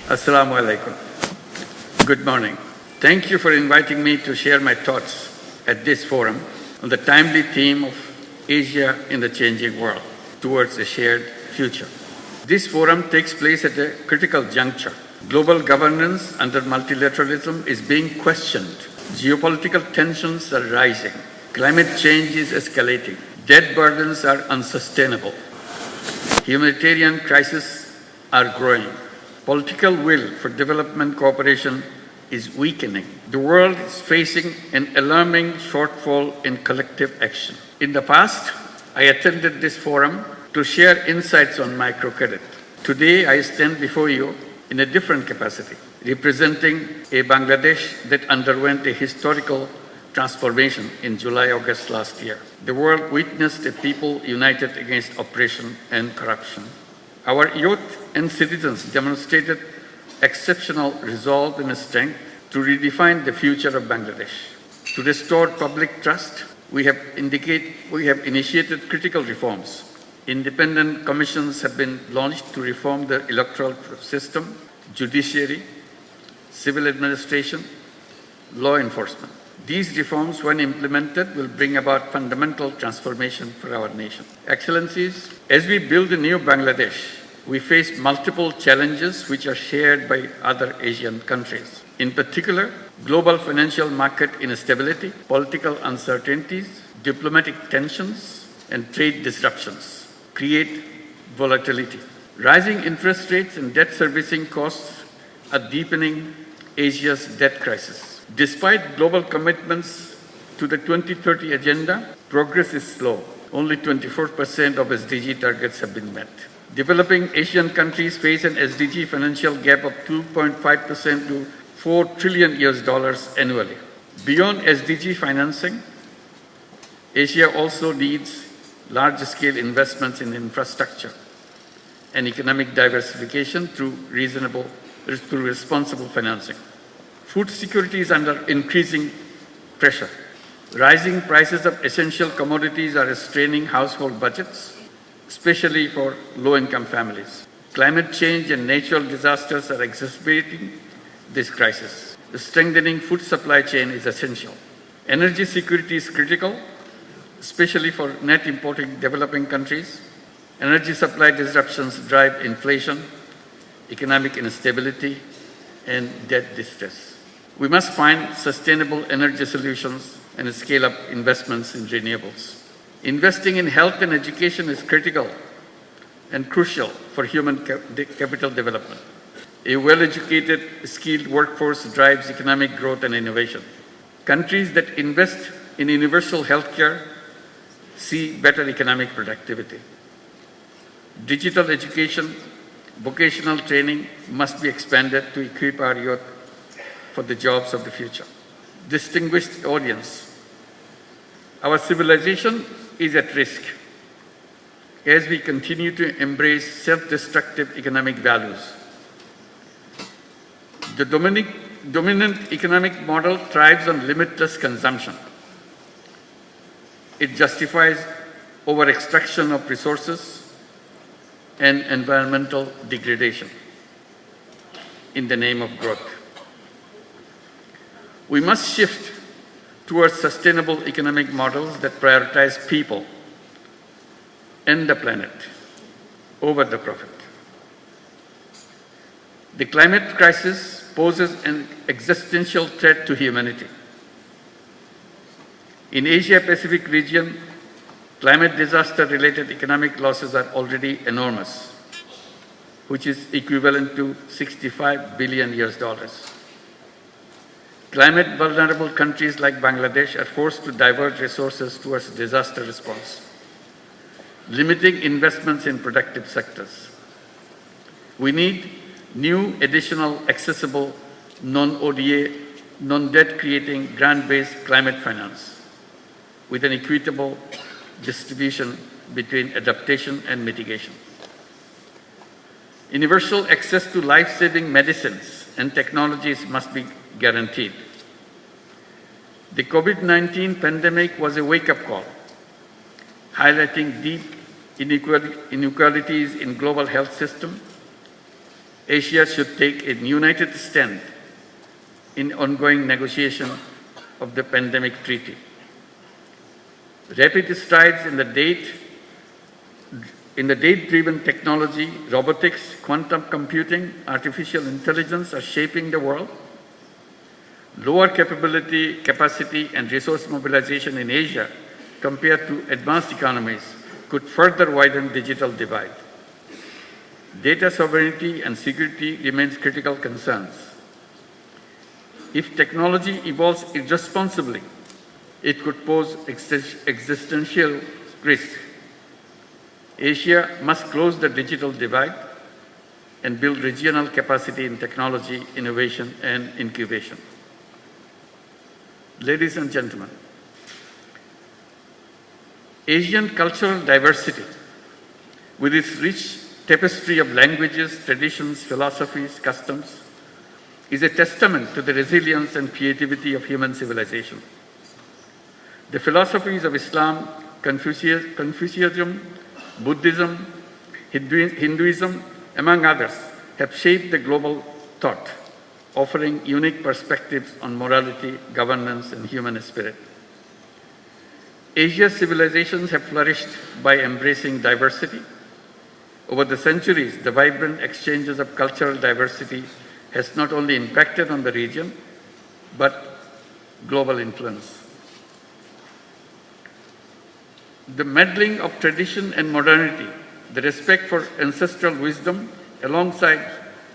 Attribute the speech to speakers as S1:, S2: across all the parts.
S1: Assalamu alaikum. Good morning. Thank you for inviting me to share my thoughts at this forum on the timely theme of Asia in the changing world towards a shared future. This forum takes place at a critical juncture. Global governance under multilateralism is being questioned. Geopolitical tensions are rising. Climate change is escalating. Debt burdens are unsustainable. Humanitarian crises are growing. Political will for development cooperation is weakening. The world is facing an alarming shortfall in collective action. In the past, I attended this forum to share insights on microcredit. Today, I stand before you in a different capacity, representing a Bangladesh that underwent a historical transformation in July-August last year. The world witnessed a people united against oppression and corruption. Our youth and citizens demonstrated exceptional resolve and strength to redefine the future of Bangladesh. To restore public trust, we have initiated critical reforms. Independent commissions have been launched to reform the electoral system, judiciary, civil administration, law enforcement. These reforms, when implemented, will bring about fundamental transformation for our nation. Excellencies, as we build a new Bangladesh, we face multiple challenges which are shared by other Asian countries. In particular, global financial market instability, political uncertainties, diplomatic tensions, and trade disruptions create volatility. Rising interest rates and debt servicing costs are deepening Asia's debt crisis. Despite global commitments to the 2030 agenda, progress is slow. Only 24% of SDG targets have been met. Developing Asian countries face an SDG financial gap of 2.5% to $4 trillion annually. Beyond SDG financing, Asia also needs large-scale investments in infrastructure and economic diversification through responsible financing. Food security is under increasing pressure. Rising prices of essential commodities are straining household budgets, especially for low-income families. Climate change and natural disasters are exacerbating this crisis. The strengthening food supply chain is essential. Energy security is critical, especially for net importing developing countries. Energy supply disruptions drive inflation, economic instability, and debt distress. We must find sustainable energy solutions and scale up investments in renewables. Investing in health and education is critical and crucial for human capital development. A well-educated, skilled workforce drives economic growth and innovation. Countries that invest in universal healthcare see better economic productivity. Digital education, vocational training must be expanded to equip our youth for the jobs of the future. Distinguished audience, our civilization is at risk as we continue to embrace self-destructive economic values. The dominant economic model thrives on limitless consumption. It justifies over-extraction of resources and environmental degradation in the name of growth. We must shift towards sustainable economic models that prioritize people and the planet over the profit. The climate crisis poses an existential threat to humanity. In Asia-Pacific region, climate disaster-related economic losses are already enormous, which is equivalent to $65 billion. Climate-vulnerable countries like Bangladesh are forced to divert resources towards disaster response, limiting investments in productive sectors. We need new, additional, accessible, non-ODA, non-debt-creating, grant-based climate finance with an equitable distribution between adaptation and mitigation. Universal access to life-saving medicines and technologies must be guaranteed. The COVID-19 pandemic was a wake-up call, highlighting deep inequalities in global health system Asia should take a united stand in ongoing negotiation of the pandemic treaty. Rapid strides in the data-driven technology, robotics, quantum computing, artificial intelligence are shaping the world. Lower capacity and resource mobilization in Asia compared to advanced economies could further widen digital divide. Data sovereignty and security remains critical concerns. If technology evolves irresponsibly, it could pose existential risk. Asia must close the digital divide and build regional capacity in technology, innovation, and incubation. Ladies and gentlemen, Asian cultural diversity, with its rich tapestry of languages, traditions, philosophies, customs, is a testament to the resilience and creativity of human civilization. The philosophies of Islam, Confucianism, Buddhism, Hinduism, among others, have shaped the global thought, offering unique perspectives on morality, governance, and human spirit. Asia's civilizations have flourished by embracing diversity. Over the centuries, the vibrant exchanges of cultural diversity has not only impacted on the region, but global influence. The melding of tradition and modernity, the respect for ancestral wisdom, alongside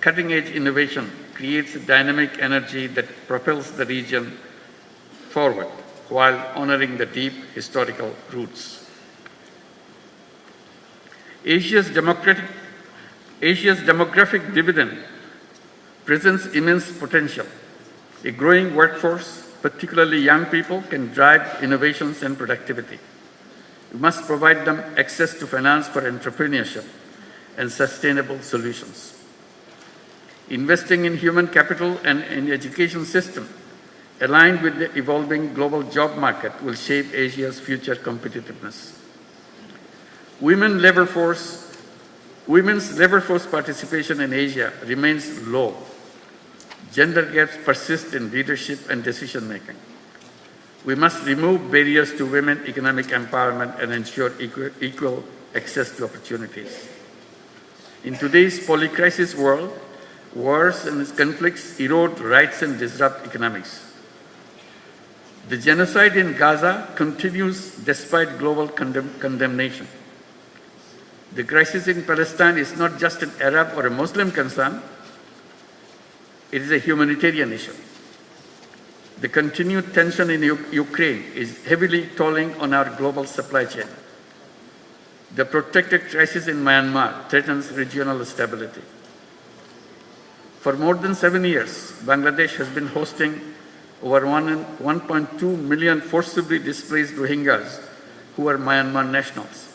S1: cutting-edge innovation, creates a dynamic energy that propels the region forward while honoring the deep historical roots. Asia's demographic dividend presents immense potential. A growing workforce, particularly young people, can drive innovations and productivity. We must provide them access to finance for entrepreneurship and sustainable solutions. Investing in human capital and in education system aligned with the evolving global job market will shape Asia's future competitiveness. Women's labor force participation in Asia remains low. Gender gaps persist in leadership and decision-making. We must remove barriers to women economic empowerment and ensure equal access to opportunities. In today's polycrisis world, wars and conflicts erode rights and disrupt economics. The genocide in Gaza continues despite global condemnation. The crisis in Palestine is not just an Arab or a Muslim concern, it is a humanitarian issue. The continued tension in Ukraine is heavily tolling on our global supply chain. The protracted crisis in Myanmar threatens regional stability. For more than 7 years, Bangladesh has been hosting over 1.2 million forcibly displaced Rohingyas who are Myanmar nationals.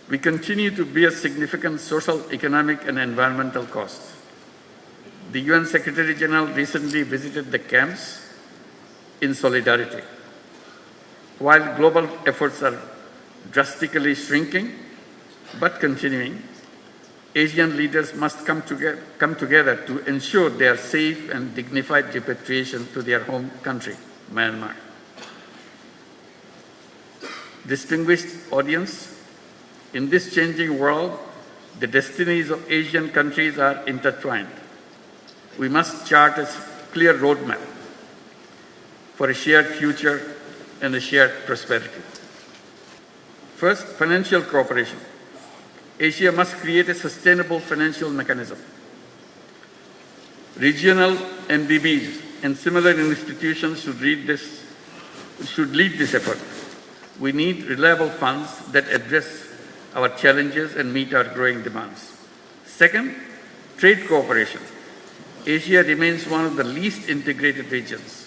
S1: We continue to bear significant social, economic, and environmental costs. The UN Secretary General recently visited the camps in solidarity. While global efforts are drastically shrinking but continuing, Asian leaders must come together to ensure their safe and dignified repatriation to their home country, Myanmar. Distinguished audience, in this changing world, the destinies of Asian countries are intertwined. We must chart a clear roadmap for a shared future and a shared prosperity. First, financial cooperation. Asia must create a sustainable financial mechanism. Regional MDBs and similar institutions should lead this effort. We need reliable funds that address our challenges and meet our growing demands. Second, trade cooperation. Asia remains one of the least integrated regions.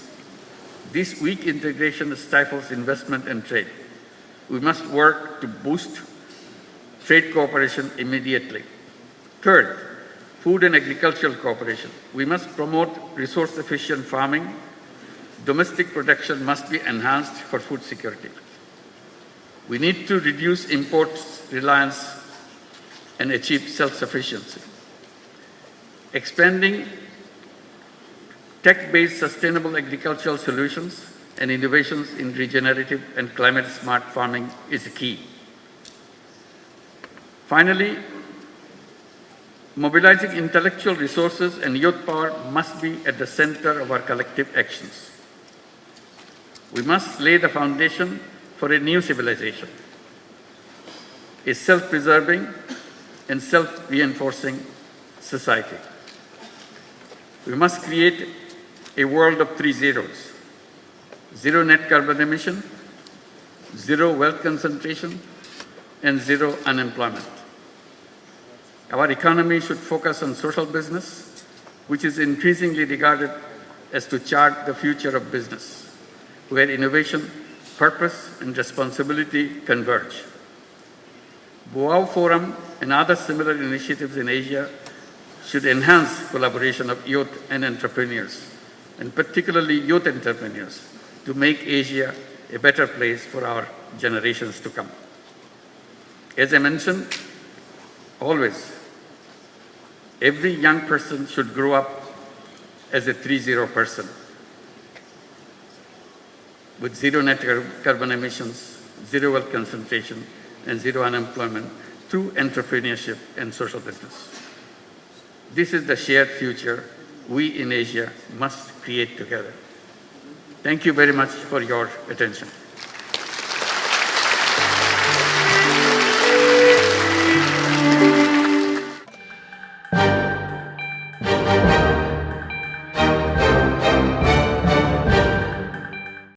S1: This weak integration stifles investment and trade. We must work to boost trade cooperation immediately. Third, food and agricultural cooperation. We must promote resource-efficient farming. Domestic production must be enhanced for food security. We need to reduce imports reliance and achieve self-sufficiency. Expanding tech-based sustainable agricultural solutions and innovations in regenerative and climate-smart farming is key. Finally, mobilizing intellectual resources and youth power must be at the center of our collective actions. We must lay the foundation for a new civilization, a self-preserving and self-reinforcing society. We must create a world of 3 zeros: zero net carbon emission, zero wealth concentration, and zero unemployment. Our economy should focus on social business, which is increasingly regarded as to chart the future of business, where innovation, purpose, and responsibility converge. Boao Forum and other similar initiatives in Asia should enhance collaboration of youth and entrepreneurs, and particularly youth entrepreneurs, to make Asia a better place for our generations to come. As I mentioned, always, every young person should grow up as a 3-0 person with zero net carbon emissions, zero wealth concentration, and zero unemployment through entrepreneurship and social business. This is the shared future we in Asia must create together. Thank you very much for your attention.